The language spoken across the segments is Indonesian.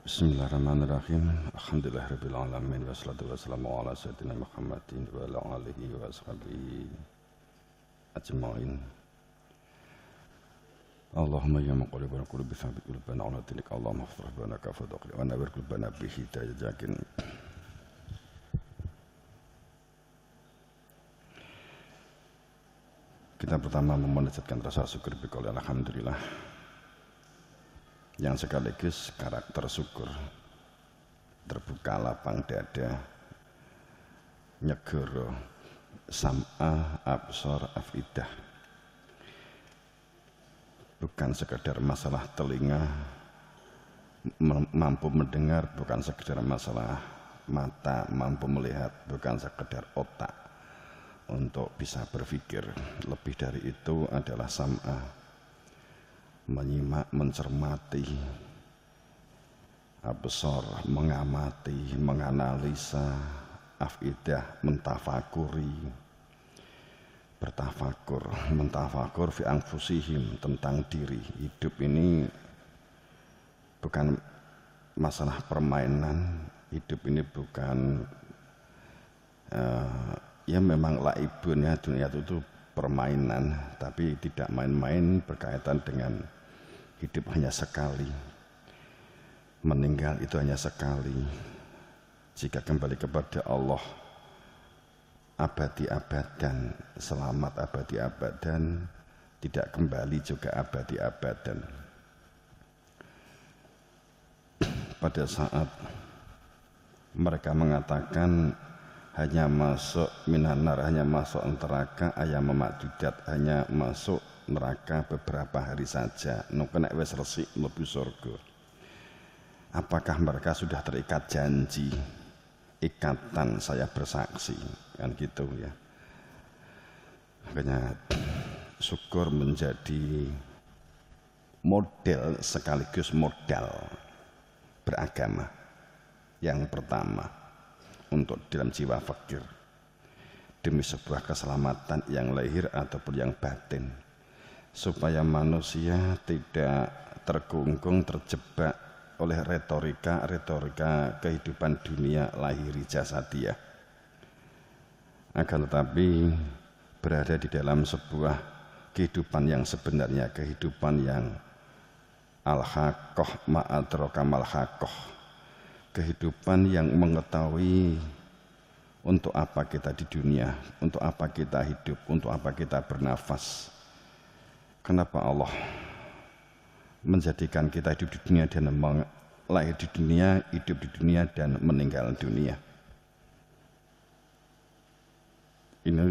Bismillahirrahmanirrahim. Alhamdulillahirabbil alamin wassalatu wassalamu ala sayyidina Muhammadin wa ala alihi wa sahbihi ajmain. Allahumma ya muqallibal qulubi tsabbit qulubana ala dinik. Allahumma ighfir lana kafadaqi wa nawwir qulubana bi hidayatin. Kita pertama memanjatkan rasa syukur kepada alhamdulillah yang sekaligus karakter syukur, terbuka lapang dada, nyegoro sam'a absor afidah, bukan sekedar masalah telinga mampu mendengar, bukan sekedar masalah mata mampu melihat, bukan sekedar otak untuk bisa berpikir. Lebih dari itu adalah sam'a, menyimak, mencermati, absor, mengamati, menganalisa, afidah, mentafakuri, bertafakur, mentafakur fi anfusihim, tentang diri. Hidup ini bukan masalah permainan, hidup ini bukan ya memang laibun, ya dunia itu permainan, tapi tidak main-main, berkaitan dengan hidup hanya sekali, meninggal itu hanya sekali. Jika kembali kepada Allah abadi abadan, selamat abadi abadan, tidak kembali juga abadi abadan. Pada saat mereka mengatakan hanya masuk minanar, hanya masuk neraka ayam memadudat, hanya masuk neraka beberapa hari saja, kena wis resik mlebu surga. Apakah mereka sudah terikat janji, ikatan saya bersaksi, kan gitu ya. Makanya syukur menjadi model sekaligus modal beragama yang pertama untuk dalam jiwa fakir, demi sebuah keselamatan yang lahir ataupun yang batin, supaya manusia tidak terkungkung, terjebak oleh retorika kehidupan dunia lahiri jasadiyah, akan tetapi berada di dalam sebuah kehidupan yang sebenarnya, kehidupan yang al-haqqah ma'adraka mal-haqqah, kehidupan yang mengetahui untuk apa kita di dunia, untuk apa kita hidup, untuk apa kita bernafas. Kenapa Allah menjadikan kita hidup di dunia dan lahir di dunia, hidup di dunia dan meninggal dunia.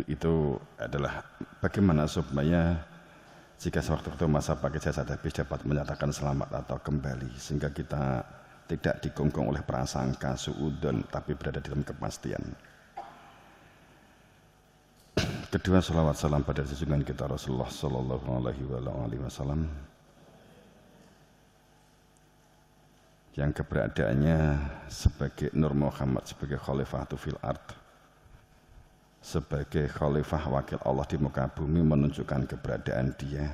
Itu adalah bagaimana supaya jika sewaktu-waktu masa pakai jasad habis dapat menyatakan selamat atau kembali, sehingga kita tidak dikungkung oleh prasangka suudon, tapi berada dalam kepastian. Kedua, salawat salam pada junjungan kita Rasulullah Sallallahu Alaihi Wasallam, yang keberadaannya sebagai Nur Muhammad, sebagai Khalifah fil ard, sebagai Khalifah wakil Allah di muka bumi, menunjukkan keberadaan dia.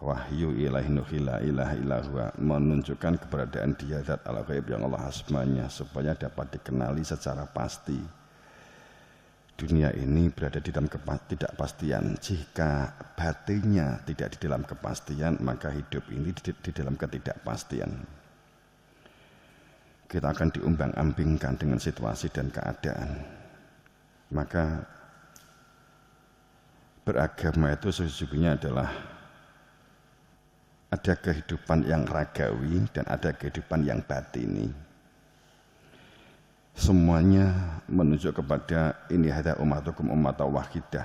Wahyu ilahi nuhila ilaha ilahua, menunjukkan keberadaan dia zat al-ghaib yang Allah asmanya, supaya dapat dikenali secara pasti. Dunia ini berada di dalam ketidakpastian. Jika batinnya tidak di dalam kepastian, maka hidup ini di dalam ketidakpastian. Kita akan diumbang-ambingkan dengan situasi dan keadaan. Maka beragama itu sesungguhnya adalah ada kehidupan yang ragawi dan ada kehidupan yang batini. Semuanya menuju kepada ini hadza ummatukum ummatan wahidah.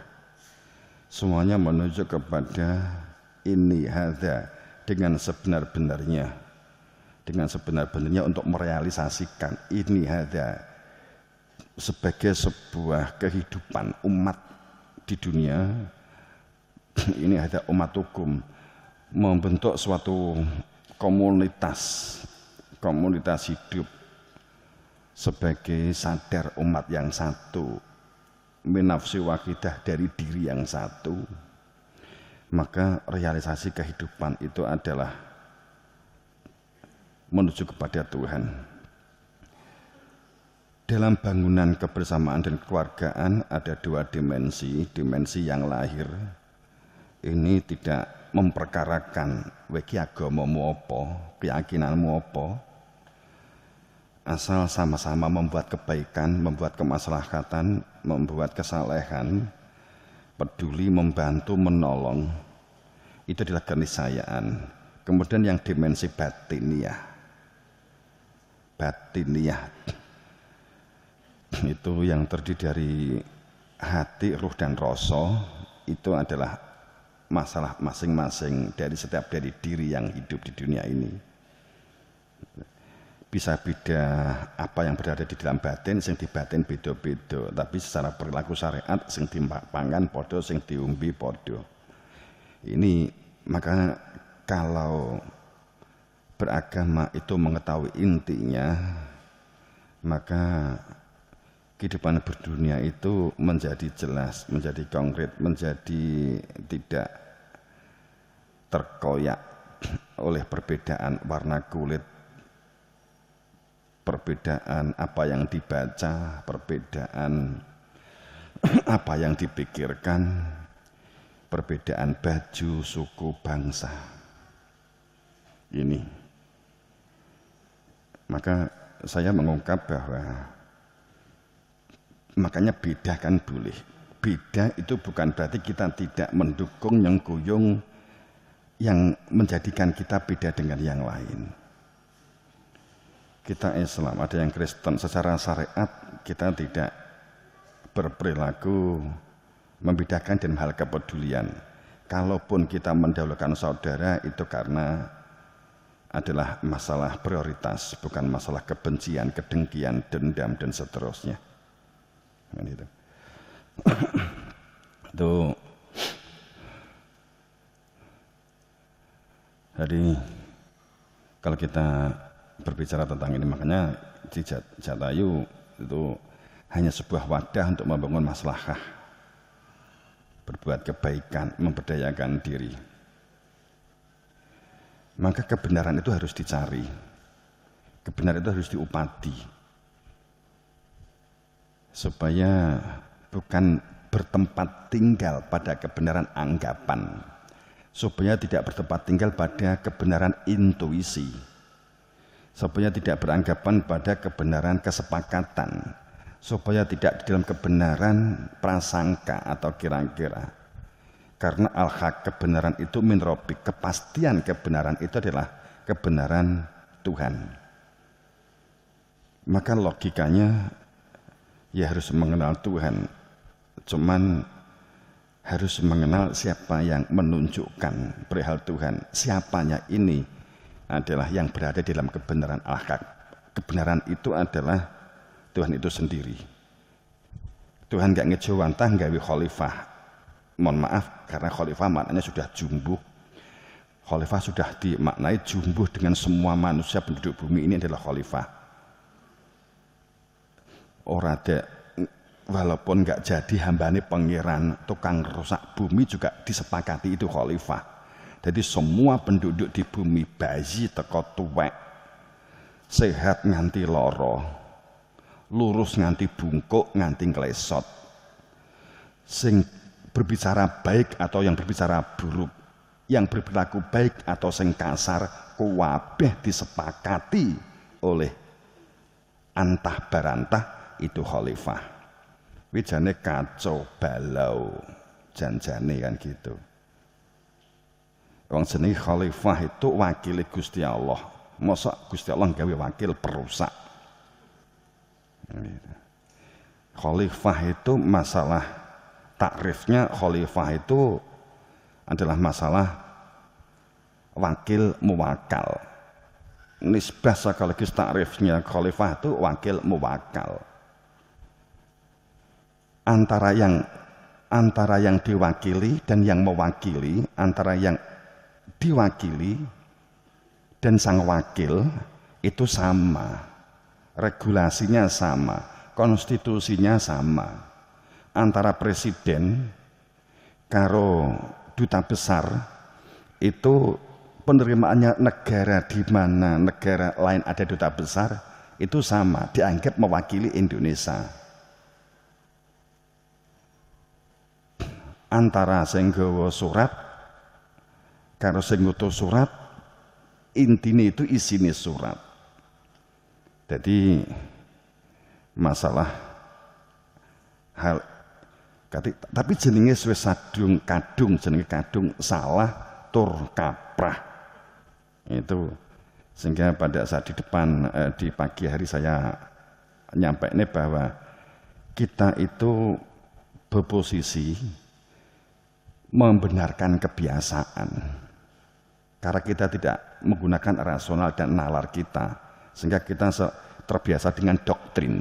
Semuanya menuju kepada ini hadza, dengan sebenar-benarnya, untuk merealisasikan ini hadza sebagai sebuah kehidupan umat di dunia. Ini hadza ummatukum, membentuk suatu komunitas hidup sebagai sadar umat yang satu, minafsi wakidah, dari diri yang satu. Maka realisasi kehidupan itu adalah menuju kepada Tuhan. Dalam bangunan kebersamaan dan kekeluargaan ada dua dimensi. Dimensi yang lahir ini tidak memperkarakan weki agamamu apa, keyakinanmu apa, asal sama-sama membuat kebaikan, membuat kemaslahatan, membuat kesalehan, peduli, membantu, menolong, itu adalah keniscayaan. Kemudian yang dimensi batiniah itu yang terdiri dari hati, ruh, dan rasa, itu adalah masalah masing-masing dari setiap dari diri yang hidup di dunia ini. Bisa beda apa yang berada di dalam batin, sing di batin beda-beda, tapi secara perilaku syariat sing dipangan podo, sing diumbi podo. Ini maka kalau beragama itu mengetahui intinya, maka kehidupan berdunia itu menjadi jelas, menjadi konkret, menjadi tidak terkoyak oleh perbedaan warna kulit, perbedaan apa yang dibaca, perbedaan apa yang dipikirkan, perbedaan baju, suku, bangsa. Ini. Maka saya mengungkap bahwa makanya beda kan boleh. Beda itu bukan berarti kita tidak mendukung nyengkuyung yang menjadikan kita beda dengan yang lain. Kita Islam, ada yang Kristen, secara syariat kita tidak berperilaku membedakan dalam hal kepedulian. Kalaupun kita mendahulukan saudara itu karena adalah masalah prioritas, bukan masalah kebencian, kedengkian, dendam, dan seterusnya. Itu jadi kalau kita berbicara tentang ini, makanya di Jatayu itu hanya sebuah wadah untuk membangun maslahah, berbuat kebaikan, memberdayakan diri. Maka kebenaran itu harus dicari, kebenaran itu harus diupati, supaya bukan bertempat tinggal pada kebenaran anggapan, supaya tidak bertempat tinggal pada kebenaran intuisi, supaya tidak beranggapan pada kebenaran kesepakatan, supaya tidak di dalam kebenaran prasangka atau kira-kira. Karena al-haq, kebenaran itu min rabbik, kepastian kebenaran itu adalah kebenaran Tuhan. Maka logikanya ya harus mengenal Tuhan, cuman harus mengenal siapa yang menunjukkan perihal Tuhan. Siapanya ini adalah yang berada di dalam kebenaran al-haq. Kebenaran itu adalah Tuhan itu sendiri. Tuhan gak ngejawantah nggawe khalifah. Mohon maaf, karena khalifah maknanya sudah jumbuh. Khalifah sudah dimaknai jumbuh dengan semua manusia penduduk bumi, ini adalah khalifah. Walaupun nggak jadi hambane pangeran, tukang rusak bumi juga disepakati itu khalifah. Jadi semua penduduk di bumi, bayi teko tuwek, sehat nganti loro, lurus nganti bungkuk, nganti nglesot, sing berbicara baik atau yang berbicara buruk, yang berperilaku baik atau sing kasar, kuwabeh disepakati oleh antah barantah itu khalifah. Wijane kacau balau janjane kan gitu. Wong jenenge khalifah itu wakili Gusti Allah. Masa Gusti Allah gawe wakil perusak. Khalifah itu masalah takrifnya, khalifah itu adalah masalah wakil muwakal. Nisbah psikologis takrifnya khalifah itu wakil muwakal. Antara yang diwakili dan yang mewakili, antara yang diwakili dan sang wakil itu sama, regulasinya sama, konstitusinya sama. Antara presiden karo duta besar itu penerimaannya negara di mana negara lain ada duta besar itu sama, dianggap mewakili Indonesia. Antara sing gawa surat karo sing ngutus surat, intine itu isine surat. Jadi masalah hal tapi jenenge wis kadung jenenge kadung salah tur kaprah. Itu sehingga pada saat di depan di pagi hari saya nyampaikan bahwa kita itu berposisi membenarkan kebiasaan karena kita tidak menggunakan rasional dan nalar kita, sehingga kita terbiasa dengan doktrin,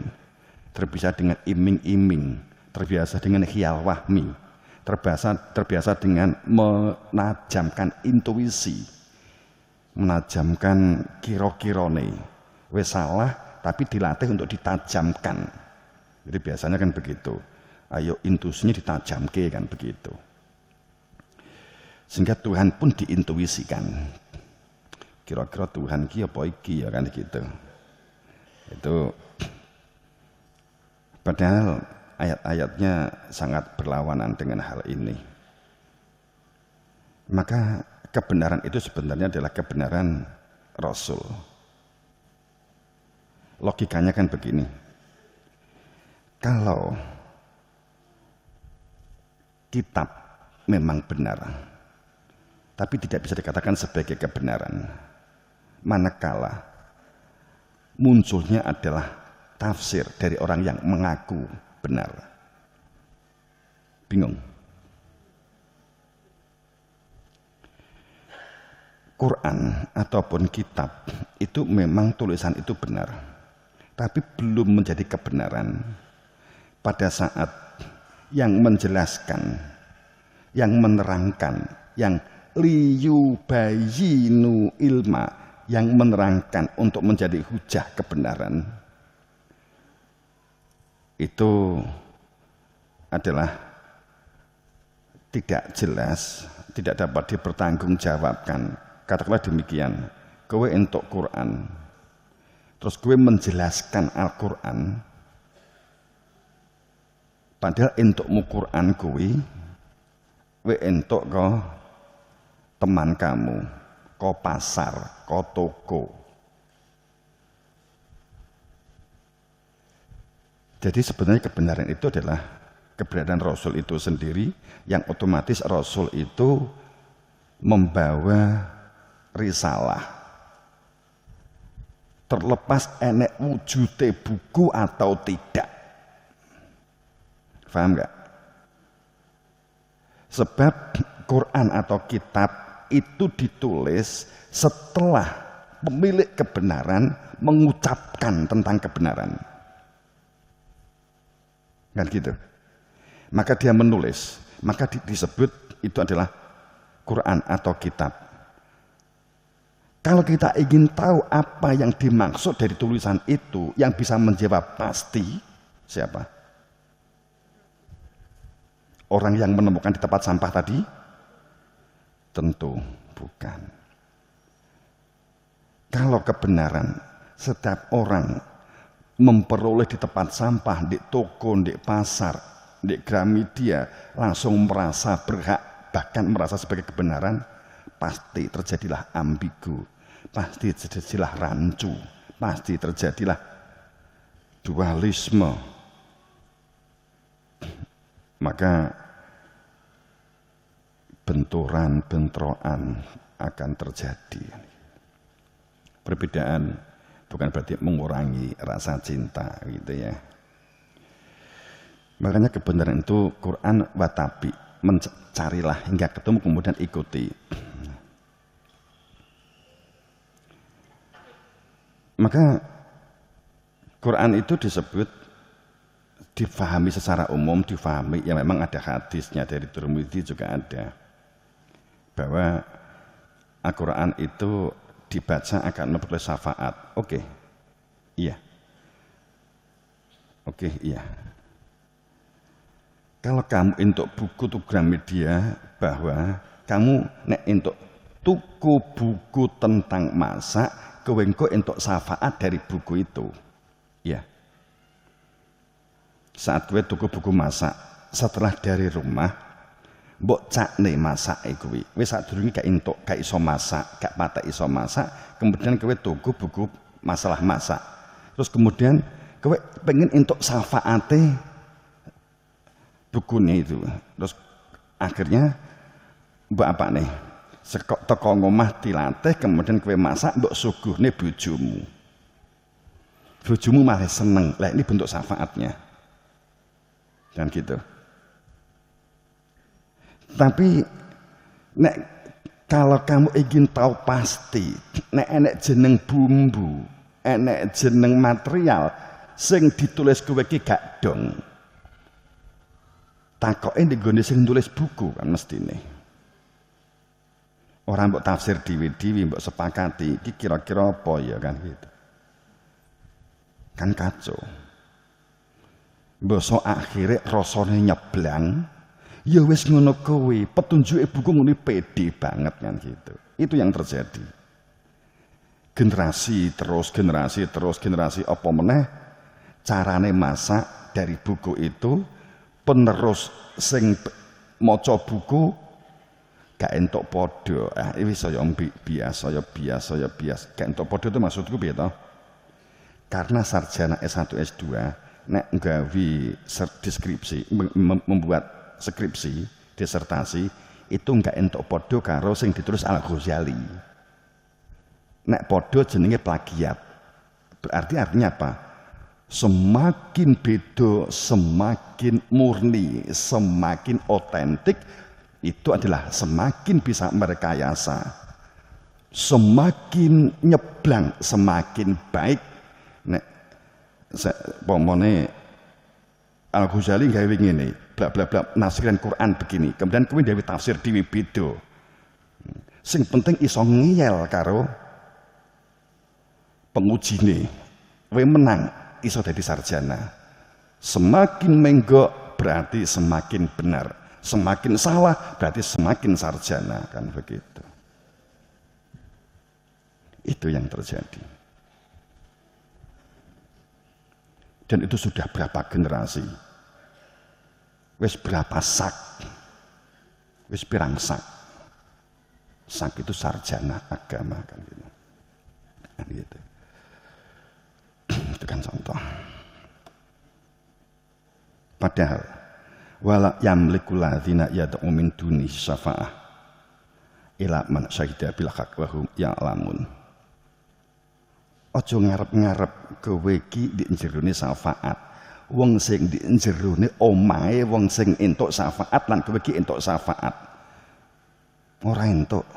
terbiasa dengan iming-iming, terbiasa dengan khiyal wahmi, terbiasa dengan menajamkan intuisi, menajamkan kiro-kirone. Wes salah tapi dilatih untuk ditajamkan. Jadi biasanya kan begitu. Ayo intuisinya ditajamke kan begitu. Sehingga Tuhan pun diintuisikan. Kira-kira Tuhan ki apa iki ya kan gitu. Itu padahal ayat-ayatnya sangat berlawanan dengan hal ini. Maka kebenaran itu sebenarnya adalah kebenaran Rasul. Logikanya kan begini. Kalau kitab memang benar, tapi tidak bisa dikatakan sebagai kebenaran, manakala munculnya adalah tafsir dari orang yang mengaku benar. Bingung. Quran ataupun kitab itu memang tulisan itu benar, tapi belum menjadi kebenaran pada saat yang menjelaskan, yang menerangkan, yang liyubayinu ilma, yang menerangkan untuk menjadi hujah kebenaran, itu adalah tidak jelas, tidak dapat dipertanggungjawabkan. Katakanlah demikian, kowe entuk Quran, terus kowe menjelaskan Al-Quran, padahal entukmu Quran kowe entuk kok teman kamu, kau pasar, kau toko. Jadi sebenarnya kebenaran itu adalah keberadaan Rasul itu sendiri, yang otomatis Rasul itu membawa risalah. Terlepas enek wujude buku atau tidak. Paham nggak? Sebab Quran atau kitab itu ditulis setelah pemilik kebenaran mengucapkan tentang kebenaran. Kan gitu. Maka dia menulis, maka disebut itu adalah Quran atau kitab. Kalau kita ingin tahu apa yang dimaksud dari tulisan itu, yang bisa menjawab pasti siapa? Orang yang menemukan di tempat sampah tadi? Tentu bukan. Kalau kebenaran setiap orang memperoleh di tempat sampah, di toko, di pasar, di Gramedia, langsung merasa berhak, bahkan merasa sebagai kebenaran, pasti terjadilah ambigu, pasti terjadilah rancu, pasti terjadilah dualisme. Maka benturan-bentroan akan terjadi. Perbedaan bukan berarti mengurangi rasa cinta gitu ya. Makanya kebenaran itu Quran watabi, mencarilah hingga ketemu kemudian ikuti. Maka Quran itu disebut, difahami secara umum, difahami ya memang ada hadisnya dari Tirmidzi juga ada, bahwa Al-Quran itu dibaca akan memperoleh syafaat. Oke, iya. Oke, iya. Kalau kamu untuk buku tuh Gramedia, bahwa kamu nek untuk tuku buku tentang masak, kowe engko entuk syafaat dari buku itu. Ya. Saat kowe tuku buku masak, setelah dari rumah, mbok cakne masake kuwi. Wis sadurunge gak entuk, gak iso masak, gak patek iso masak, kemudian kowe tuku buku masalah masak. Terus kemudian kowe pengen entuk syafaate bukunya itu. Terus akhirnya mbok apa nih? Sekok teko ngomah dilatih, kemudian kowe masak mbok suguhne bojomu. Bojomu malah seneng. Lah ini bentuk syafaatnya. Dan gitu. Tapi nek kalau kamu ingin tahu pasti, nek enek jeneng bumbu, enek jeneng material sing ditulis kowe iki gak dong. Takoke nggone sing nulis buku kan mestine. Orang mbok tafsir dhewe-dhewe mbok sepakati iki kira-kira apa ya kan gitu. Kan kacau. Mbok akhire rasane nyeblang, ya wis ngono kowe, petunjuke buku ngene pede banget kan gitu. Itu yang terjadi. Generasi terus generasi apa meneh carane masak dari buku itu, penerus sing maca buku gak entuk padha. Wis saya biasa. Gak entuk padha itu maksudku piye to? Karena sarjana S1 S2 nek nggawe deskripsi, membuat skripsi, disertasi itu enggak entuk padha karo sing ditulis Al-Ghazali. Nek padha jenenge plagiat. Berarti artinya apa? Semakin beda, semakin murni, semakin otentik, itu adalah semakin bisa merekayasa. Semakin nyeblang, semakin baik. Nek pomone Al-Ghazali gawe ngene, bla bla bla, nafsiran Quran begini. Kemudian kowe gawe tafsir dhewe beda. Sing penting iso ngiyel karo pengujine. Kowe menang, iso dadi sarjana. Semakin menggok berarti semakin benar. Semakin salah berarti semakin sarjana, kan begitu. Itu yang terjadi. Dan itu sudah berapa generasi? Wis berapa sak? Wis pirang sak? Sak itu sarjana agama kan gitu. Kan gitu. Itu kan contoh. Padahal wala yamlikul ladzina yad'u min duni syafa'ah ila man syahida bil haqq wa hum ya'lamun. Aja ngarep-ngarep kowe iki di jerone syafaat. Wong sing di jerone omahe wong sing entuk syafaat lan kowe iki entuk syafaat. Ora entuk.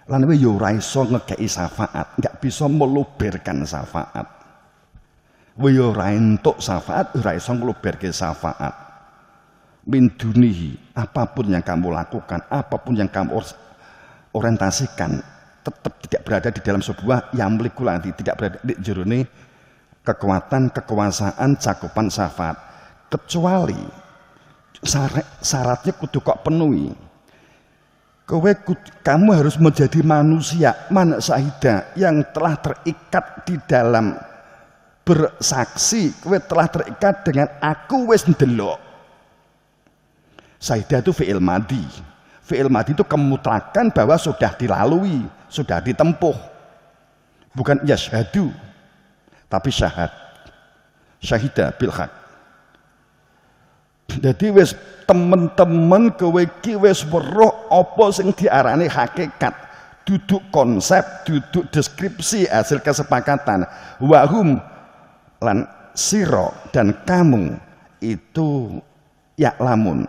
Lan kowe yo ora iso ngekeki syafaat, enggak bisa meluberkan syafaat. Kowe yo ora entuk syafaat, ora iso ngluberke syafaat. Min dunihi, apapun yang kamu lakukan, apapun yang kamu orientasikan, tetap tidak berada di dalam sebuah yang melikulati, tidak berada di jerone kekuatan, kekuasaan, cakupan syafaat, kecuali syaratnya kudu kok penuhi. Kamu harus menjadi manusia man syahida yang telah terikat di dalam bersaksi, kowe telah terikat dengan aku wis ndelok. Syahida itu fi'il madi. Fi'il madi itu kemutlakan bahwa sudah dilalui, sudah ditempuh. Bukan yashhadu, tapi syahad. Syahida bil haq. Jadi wis temen-temen kowe iki wis weruh apa sing diarani hakikat. Duduk konsep, duduk deskripsi hasil kesepakatan. Wahum lan siro dan kamu itu ya'lamun.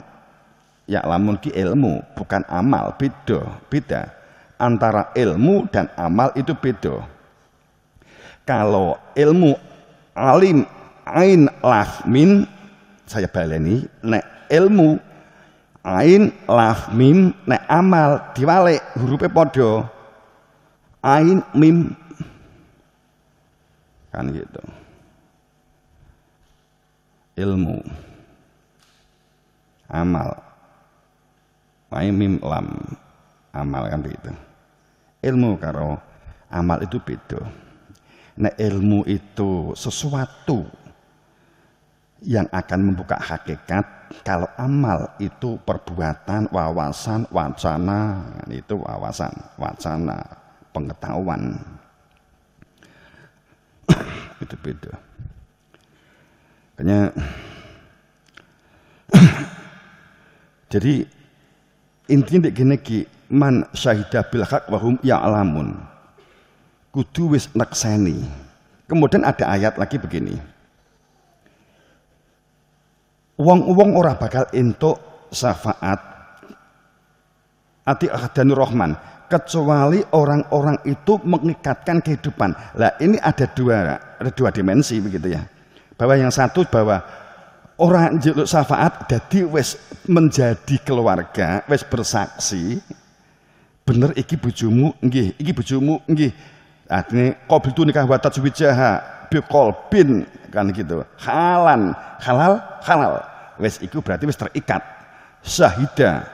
Ya'lamun ki ilmu, bukan amal, beda. Antara ilmu dan amal itu beda. Kalau ilmu alim ain lafmin, saya baleni, nek ilmu ain lafmin, nek amal diwalik hurufnya podo ain mim, kan gitu. Ilmu, amal, mim lam amal kan begitu. Ilmu karo amal itu beda. Nah ilmu itu sesuatu yang akan membuka hakikat, kalau amal itu perbuatan, wawasan, wacana, itu wawasan, wacana, pengetahuan. Itu beda. Makanya jadi intinya gini ki, man syahidah bil haq wa hum ya'lamun. Kudu wis nekseni. Kemudian ada ayat lagi begini. Wong-wong ora bakal entuk syafaat ati ahdanur rahman kecuali orang-orang itu mengikatkan kehidupan. Lah ini ada dua dimensi begitu ya. Bahwa yang satu bahwa orang njaluk syafaat dadi wis menjadi keluarga, wis bersaksi bener iki bojomu nggih, iki bojomu nggih. Artinya qabiltu nikah wa tazwijaha biqalbin kan gitu. Halal. Wis iku berarti wis terikat. Syahida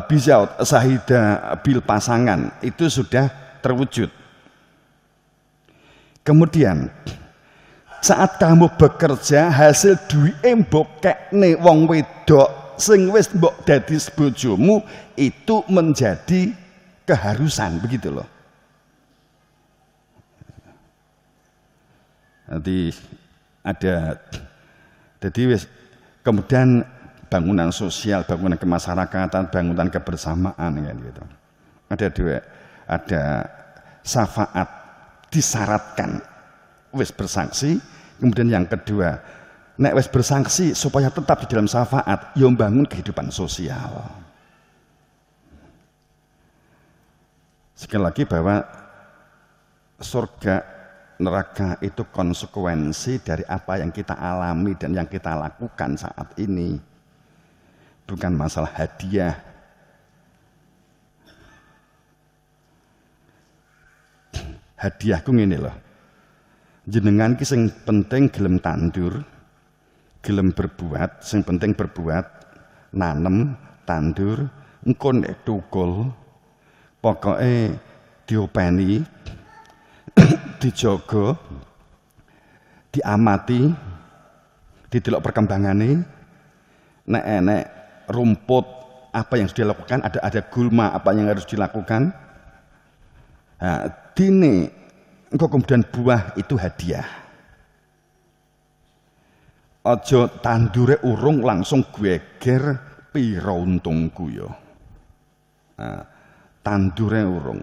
bizaut, syahida bil pasangan itu sudah terwujud. Kemudian saat kamu bekerja hasil duwike mbokekne wong wedok sing wis mbok dadi bojomu itu menjadi keharusan begitu loh. Nanti ada jadi kemudian bangunan sosial, bangunan kemasyarakatan, bangunan kebersamaan kan gitu. Ada dua, ada syafaat disyaratkan wis bersaksi, kemudian yang kedua nek wis bersaksi supaya tetap di dalam syafaat yo membangun kehidupan sosial. Sekali lagi bahwa surga neraka itu konsekuensi dari apa yang kita alami dan yang kita lakukan saat ini, bukan masalah hadiah. Hadiahku ngene loh, jenengan ki sing penting gelem tandur, gelem berbuat, sing penting berbuat, nanem, tandur, engko nek tukul pokoke diopeni, dijogo, diamati, didelok perkembangane. Nek enek rumput apa yang harus dilakukan, ada gulma apa yang harus dilakukan. Nah, dini engko kemudian buah itu hadiah. Aja tandure urung langsung geger pira untungku yo. Nah, tandure urung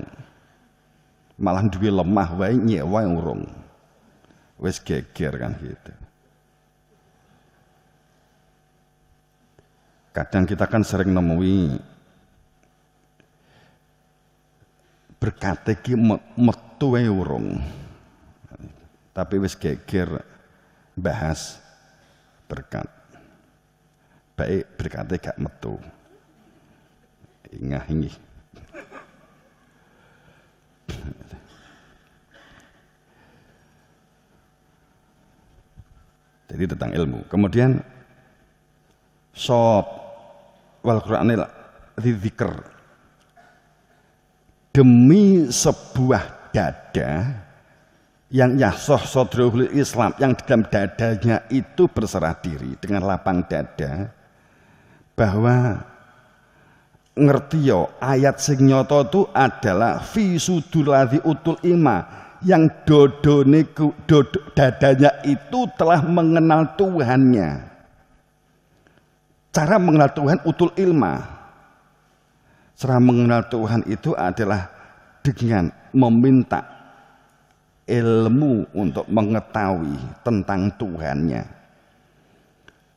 malah duwe lemah wae nyewa urung wis geger kan gitu. Kadang kita kan sering nemui berkate ki metu wae urung tapi wis geger bahas berkat baik berkate gak metu ingah inggih. Jadi tentang ilmu. Kemudian shot wal Qur'anil dzikr, demi sebuah dada yang yahsoh sodrohul Islam, yang di dalam dadanya itu berserah diri dengan lapang dada, bahwa ngerti yo ayat sing nyata itu adalah fi sudurladzi utul ilma, yang dadanya itu telah mengenal Tuhannya. Cara mengenal Tuhan utul ilma. Cara mengenal Tuhan itu adalah dengan meminta ilmu untuk mengetahui tentang Tuhannya.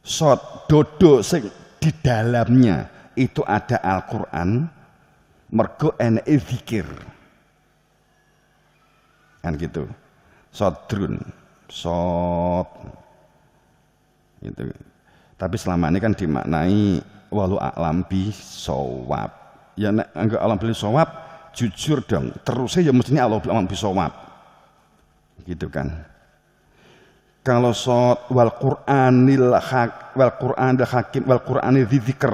Sot dodo sing di dalamnya itu ada Al-Quran, mergo enek zikir. Kan gitu. Sodrun, sot itu. Tapi selama ini kan dimaknai walu a'lam bi shawab. Ya nek anggap alam bi shawab, jujur dong. Terusnya ya mestinya Allah a'lam bi shawab. Gitu kan. Kalau sot wal Qur'anil haq wal Qur'anil hakim wal Qur'anil dzikr,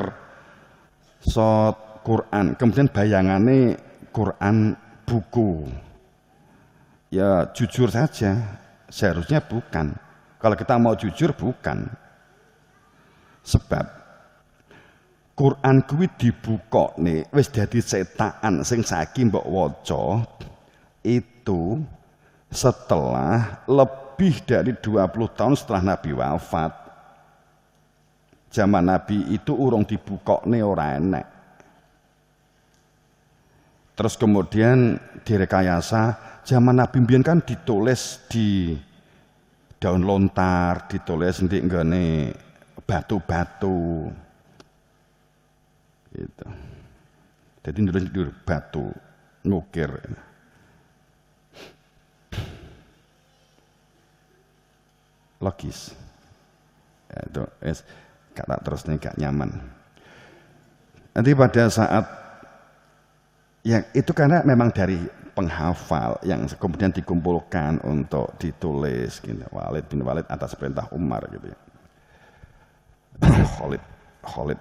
Sot Quran, kemudian bayangannya Quran buku. Ya jujur saja, seharusnya bukan. Kalau kita mau jujur bukan. Sebab Quran kuwi dibukokne wis dadi cetakan sing saiki mbok waca itu setelah lebih dari 20 tahun setelah Nabi wafat. Zaman Nabi itu urung dibukokne ora enek. Terus kemudian direkayasa zaman Nabi mbiyen kan ditulis di daun lontar, ditulis di nggone batu-batu. Gitu. Jadi nulis di batu, ngukir. Logis. Ya, itu kata terusnya gak nyaman. Nanti pada saat ya itu karena memang dari penghafal yang kemudian dikumpulkan untuk ditulis gitu. Walid bin Walid atas perintah Umar gitu ya. Khalid